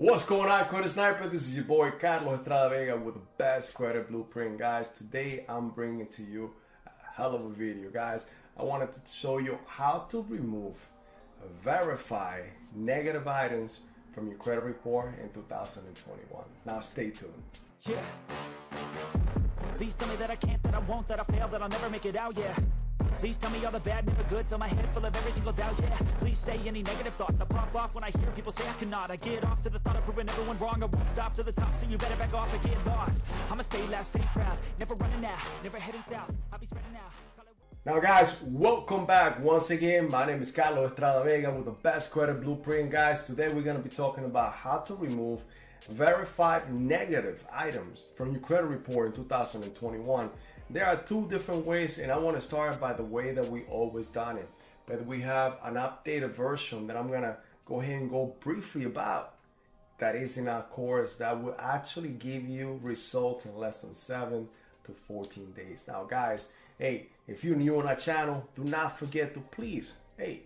What's going on, Credit Sniper? This is your boy Carlos Estrada Vega with the best credit blueprint, guys. Today I'm bringing to you a hell of a video, guys. I wanted to show you how to remove, verify negative items from your credit report in 2021. Now stay tuned. Yeah. Please tell me that I can't, that I won't, that I fail, that I'll never make it out, yeah. Please tell me all the bad, never good, fill my head full of every single doubt, yeah. Please say any negative thoughts, I pop off when I hear people say I cannot. I get off to the thought of proving everyone wrong, I won't stop to the top, so you better back off and get lost. I'ma stay loud, stay proud, never running out, never heading south, I'll be spreading out. Now guys, welcome back once again. My name is Carlos Estrada Vega with the best credit blueprint, guys. Today we're going to be talking about how to remove verified negative items from your credit report in 2021. There are two different ways, and I want to start by the way that we always done it. But we have an updated version that I'm going to go ahead and go briefly about. That is in our course that will actually give you results in less than 7 to 14 days. Now guys, hey, if you're new on our channel, do not forget to please, hey,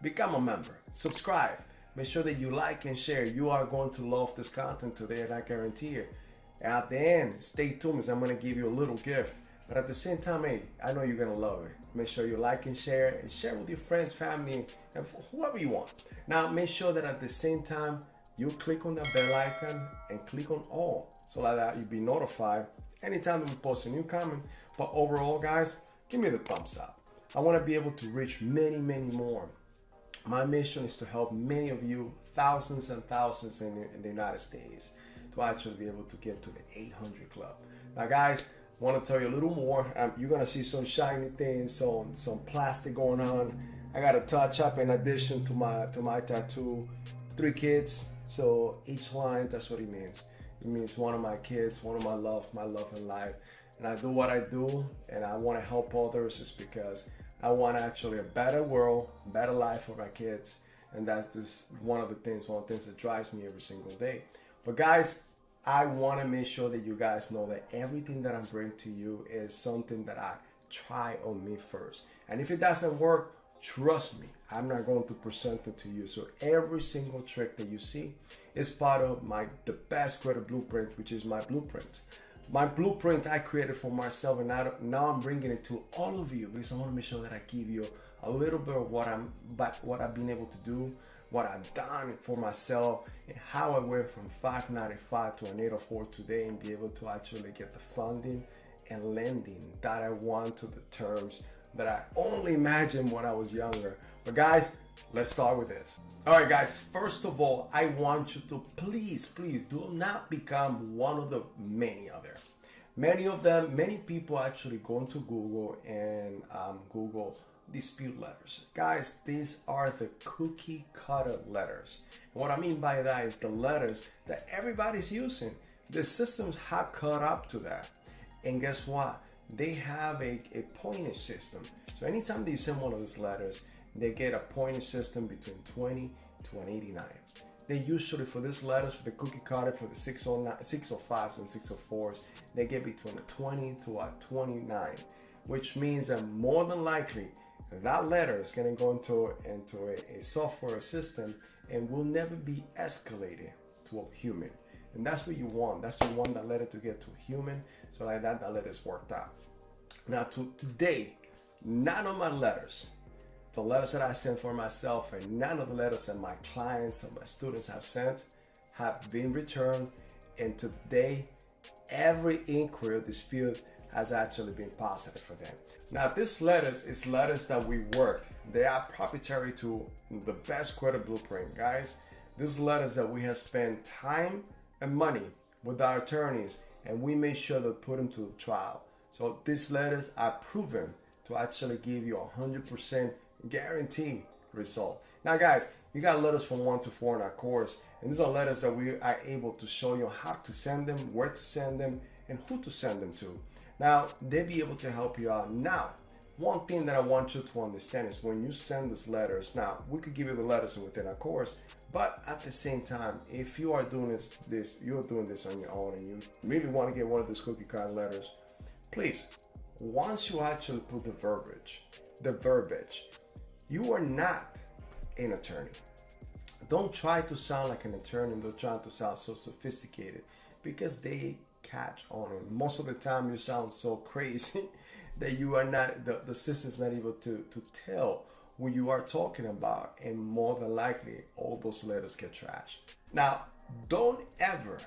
become a member, subscribe, make sure that you like and share. You are going to love this content today, and I guarantee it. At the end, stay tuned because I'm going to give you a little gift. But at the same time, hey, I know you're going to love it. Make sure you like and share with your friends, family, and whoever you want. Now, make sure that at the same time, you click on that bell icon and click on all so that you'll be notified anytime that we post a new comment. But overall, guys, give me the thumbs up. I want to be able to reach many more. My mission is to help many of you, thousands and thousands in the United States, to actually be able to get to the 800 club. Now guys, I want to tell you a little more. You're going to see some shiny things, some plastic going on. I got a touch up in addition to my tattoo. 3 kids, so each line, that's what it means. It means one of my kids, one of my love in life. And I do what I do, and I want to help others is because I want actually a better world, better life for my kids. And that's just one of the things that drives me every single day. But guys, I want to make sure that you guys know that everything that I'm bringing to you is something that I try on me first. And if it doesn't work, trust me, I'm not going to present it to you. So every single trick that you see is part of the best credit blueprint, which is my blueprint. My blueprint I created for myself, and now I'm bringing it to all of you because I want to make sure that I give you a little bit of what I've been able to do, what I've done for myself, and how I went from 595 to an 804 today and be able to actually get the funding and lending that I want to the terms that I only imagined when I was younger. But guys, let's start with this. All right, guys, first of all, I want you to please do not become one of the many other. Many people actually go into Google and Google dispute letters. Guys, these are the cookie cutter letters. And what I mean by that is the letters that everybody's using. The systems have caught up to that. And guess what? They have a pointage system. So anytime that you send one of these letters, they get a pointage system between 20 to an 89. They usually, for these letters, for the cookie cutter, for the 605s and 604s, they get between a 20 to a 29, which means that more than likely, that letter is going to go into a software system and will never be escalated to a human. And that's what you want. That's what you want that letter to get to a human, so like that letter is worked out. Now today, none of my letters, the letters that I sent for myself, and none of the letters that my clients and my students have sent have been returned. And today, every inquiry or dispute has actually been positive for them. Now, these letters is letters that we work. They are proprietary to the best credit blueprint, guys. These letters that we have spent time and money with our attorneys, and we made sure to put them to the trial. So these letters are proven to actually give you 100% guaranteed result. Now guys, we got letters from 1 to 4 in our course, and these are letters that we are able to show you how to send them, where to send them, and who to send them to. Now, they'll be able to help you out. Now, one thing that I want you to understand is when you send these letters, now we could give you the letters within our course, but at the same time, if you are doing you're doing this on your own and you really want to get one of these cookie cutter letters, please, once you actually put the verbiage, you are not an attorney. Don't try to sound like an attorney. Don't try to sound so sophisticated, because they catch on it. Most of the time you sound so crazy that you are not, the system's not able to tell what you are talking about, and more than likely all those letters get trashed. Now, don't ever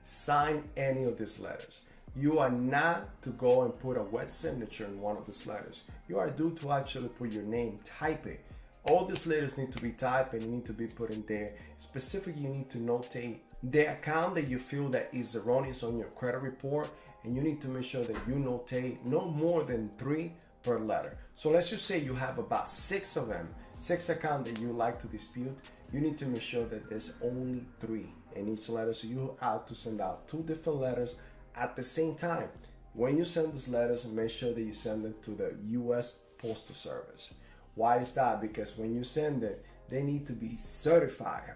sign any of these letters. You are not to go and put a wet signature in one of these letters. You are due to actually put your name, type it. All these letters need to be typed and need to be put in there. Specifically, you need to notate the account that you feel that is erroneous on your credit report, and you need to make sure that you notate no more than 3 per letter. So let's just say you have about 6 of them, 6 accounts that you like to dispute. You need to make sure that there's only 3 in each letter. So you have to send out 2 different letters at the same time. When you send these letters, make sure that you send them to the U.S. Postal Service. Why is that? Because when you send it, they need to be certified.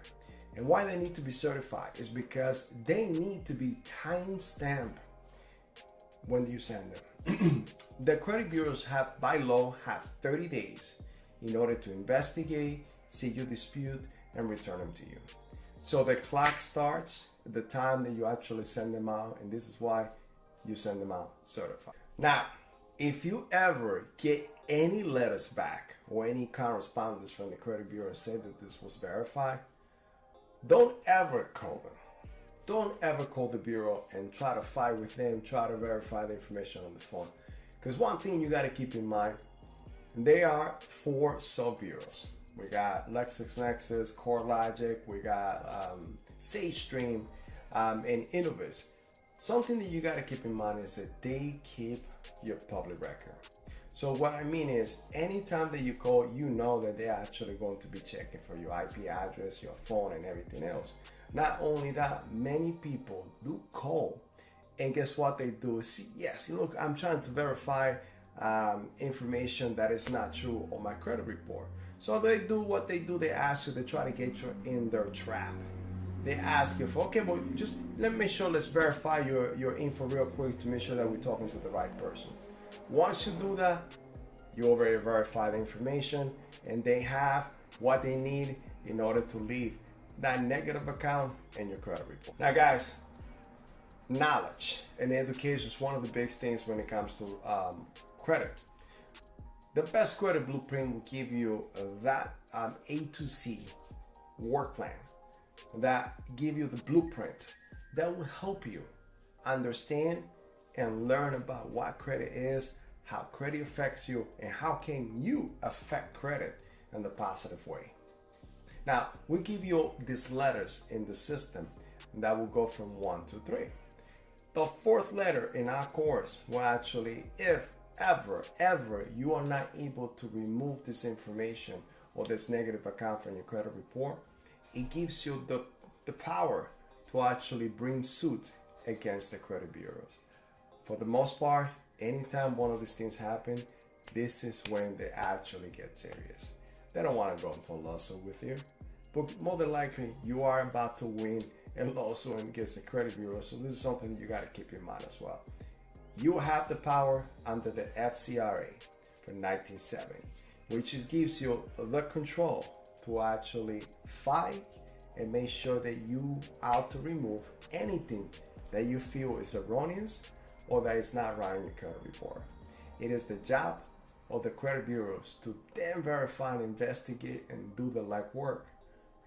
And why they need to be certified is because they need to be time-stamped when you send them. The credit bureaus have, by law, have 30 days in order to investigate, see your dispute, and return them to you. So the clock starts at the time that you actually send them out, and this is why you send them out certified. Now, if you ever get any letters back or any correspondence from the credit bureau and say that this was verified, don't ever call them. Don't ever call the bureau and try to fight with them, try to verify the information on the phone. Because one thing you got to keep in mind, there are 4 sub-bureaus. We got LexisNexis, CoreLogic, we got SageStream, and Innovis. Something that you got to keep in mind is that they keep your public record. So what I mean is, anytime that you call, you know that they're actually going to be checking for your IP address, your phone, and everything else. Not only that, many people do call, and guess what they do is, yes, look, I'm trying to verify information that is not true on my credit report. So they do what they do. They ask you, they try to get you in their trap. They ask you for, okay, well, just let me make sure, let's verify your info real quick to make sure that we're talking to the right person. Once you do that, you already verified the information, and they have what they need in order to leave that negative account in your credit report. Now, guys, knowledge and education is one of the big things when it comes to credit. The best credit blueprint will give you that A to Z work plan that give you the blueprint that will help you understand and learn about what credit is, how credit affects you, and how can you affect credit in the positive way. Now, we give you these letters in the system that will go from 1 to 3. The 4th letter in our course will actually, if ever you are not able to remove this information or this negative account from your credit report, it gives you the power to actually bring suit against the credit bureaus. For the most part, anytime one of these things happen, this is when they actually get serious. They don't want to go into a lawsuit with you, but more than likely you are about to win a lawsuit against the credit bureau. So this is something that you got to keep in mind as well. You have the power under the FCRA from 1970, which gives you the control to actually fight and make sure that you out to remove anything that you feel is erroneous or that is not right in your credit report. It is the job of the credit bureaus to then verify and investigate and do the legwork.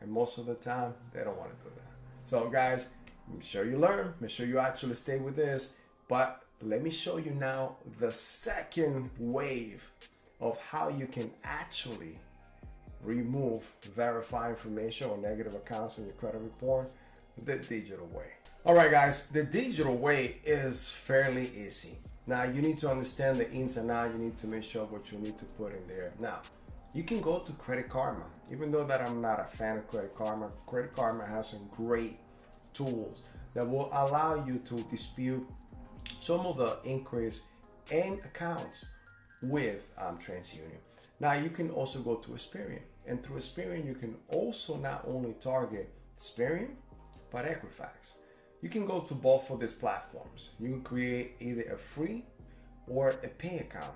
And most of the time, they don't want to do that. So guys, make sure you learn, make sure you actually stay with this. But let me show you now the second wave of how you can actually remove verify information or negative accounts from your credit report the digital way. All right, guys, the digital way is fairly easy. Now, you need to understand the ins and outs. You need to make sure what you need to put in there. Now, you can go to Credit Karma. Even though that I'm not a fan of Credit Karma has some great tools that will allow you to dispute some of the inquiries and accounts with TransUnion. Now, you can also go to Experian, and through Experian, you can also not only target Experian, but Equifax. You can go to both of these platforms. You can create either a free or a paid account.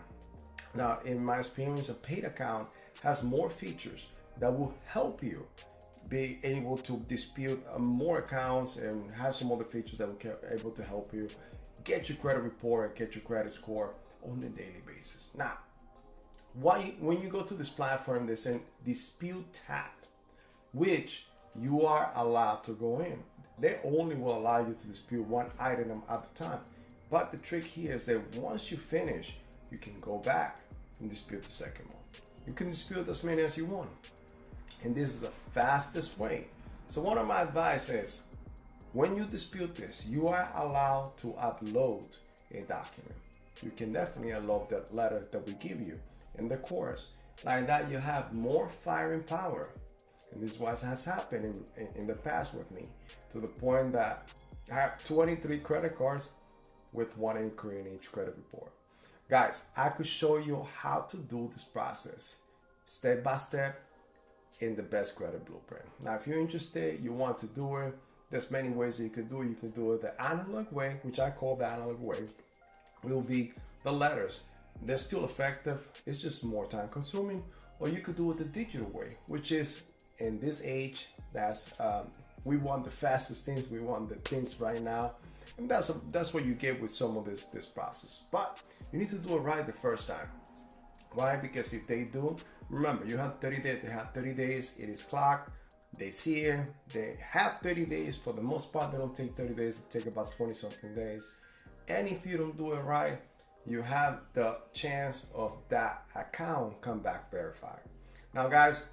Now, in my experience, a paid account has more features, that will help you be able to dispute more accounts and have some other features that will be able to help you get your credit report and get your credit score on a daily basis. Now, when you go to this platform, there's a dispute tab, which you are allowed to go in. They only will allow you to dispute one item at a time. But the trick here is that once you finish, you can go back and dispute the second one. You can dispute as many as you want. And this is the fastest way. So one of my advice is, when you dispute this, you are allowed to upload a document. You can definitely upload that letter that we give you in the course. Like that, you have more firing power. And this is what has happened in the past with me, to the point that I have 23 credit cards with one inquiry in each credit report. Guys, I could show you how to do this process step by step in the best credit blueprint. Now, if you're interested, you want to do it, there's many ways that you can do it. You can do it the analog way, which I call the analog way. It will be the letters. They're still effective. It's just more time consuming. Or you could do it the digital way, which is in this age, we want the fastest things. We want the things right now. And that's what you get with some of this process. But you need to do it right the first time. Why? Because if they do, remember, you have 30 days. They have 30 days. It is clocked. They see it. They have 30 days. For the most part, they don't take 30 days. They take about 20 something days. And if you don't do it right, you have the chance of that account come back verified. Now, guys,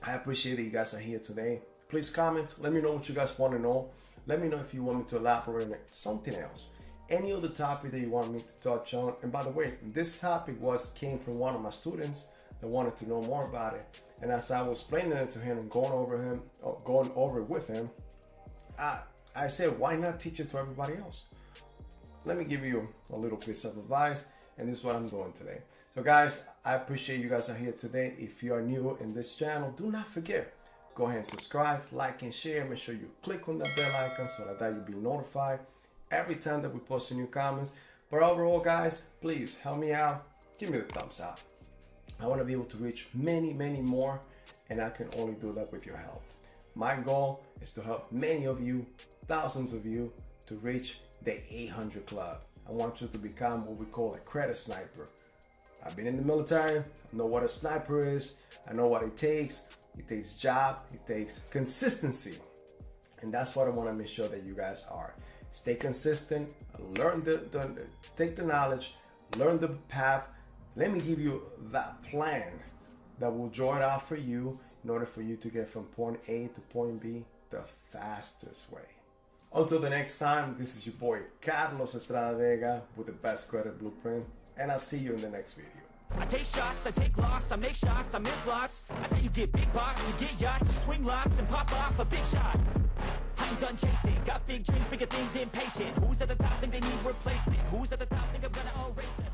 I appreciate that you guys are here today. Please comment. Let me know what you guys want to know. Let me know if you want me to elaborate on something else. Any other topic that you want me to touch on. And by the way, this topic came from one of my students that wanted to know more about it. And as I was explaining it to him and going over it with him, I said, why not teach it to everybody else? Let me give you a little piece of advice, and this is what I'm doing today. So guys, I appreciate you guys are here today. If you are new in this channel, do not forget, go ahead and subscribe, like, and share. Make sure you click on the bell icon so that you'll be notified every time that we post new comments. But overall, guys, please help me out. Give me the thumbs up. I want to be able to reach many, many more, and I can only do that with your help. My goal is to help many of you, thousands of you, to reach the 800 club. I want you to become what we call a credit sniper. I've been in the military. I know what a sniper is. I know what it takes. It takes job. It takes consistency. And that's what I want to make sure that you guys are. Stay consistent. Learn take the knowledge. Learn the path. Let me give you that plan that will draw it out for you in order for you to get from point A to point B the fastest way. Until the next time, this is your boy Carlos Estrada Vega with the best credit blueprint, and I'll see you in the next video. I take shots, I take loss, I make shots, I miss lots. That's how you get big box, you get yachts, you swing lots and pop off a big shot. I ain't done chasing, got big dreams, bigger things, impatient. Who's at the top think they need replacement? Who's at the top think I'm gonna erase them?